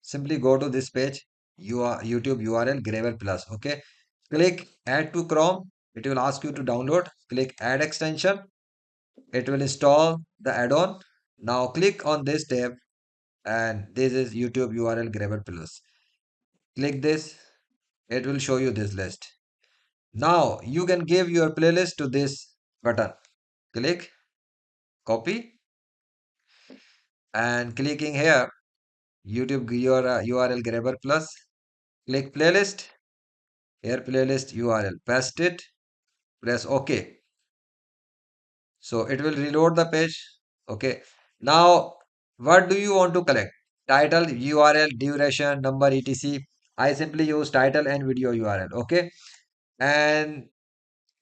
simply go to this page, YouTube URL Graver Plus. Okay, click add to Chrome. It will ask you to download. Click add extension. It will install the add-on. Now click on this tab, and this is YouTube URL Graver Plus. Click this. It will show you this list. Now you can give your playlist to this button. Click copy, and clicking here YouTube your URL Grabber Plus. Click playlist. Here playlist URL. Paste it. Press OK. So it will reload the page. Okay. Now what do you want to collect? Title, URL, duration, number, etc. I simply use title and video URL. Okay. And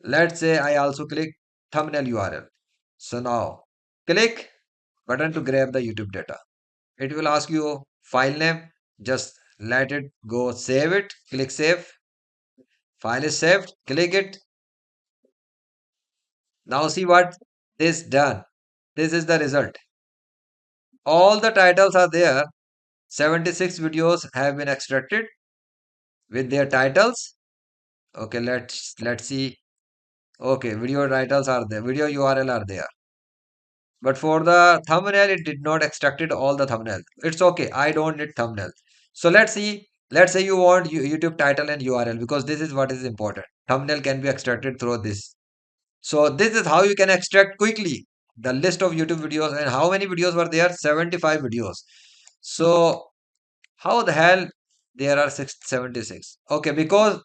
let's say I also click thumbnail URL. So now click button to grab the YouTube data. It will ask you file name. Just let it go. Save it. Click save. File is saved. Click it. Now see what this done. This is the result. All the titles are there. 76 videos have been extracted with their titles. Okay, let's see. Okay, video titles are there. Video URL are there. But for the thumbnail, it did not extracted all the thumbnail. It's okay. I don't need thumbnail. So let's see. Let's say you want YouTube title and URL, because this is what is important. Thumbnail can be extracted through this. So this is how you can extract quickly the list of YouTube videos. And how many videos were there? 75 videos. So how the hell there are 76? Okay, because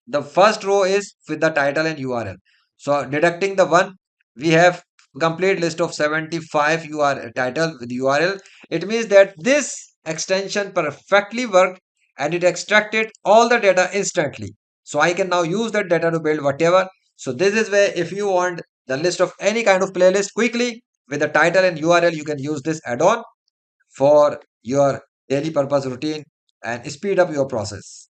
the first row is with the title and URL. So deducting the one, we have complete list of 75 URL title with URL. It means that this extension perfectly worked and it extracted all the data instantly. So I can now use that data to build whatever. So this is where if you want the list of any kind of playlist quickly with the title and URL, you can use this add-on for your daily purpose routine and speed up your process.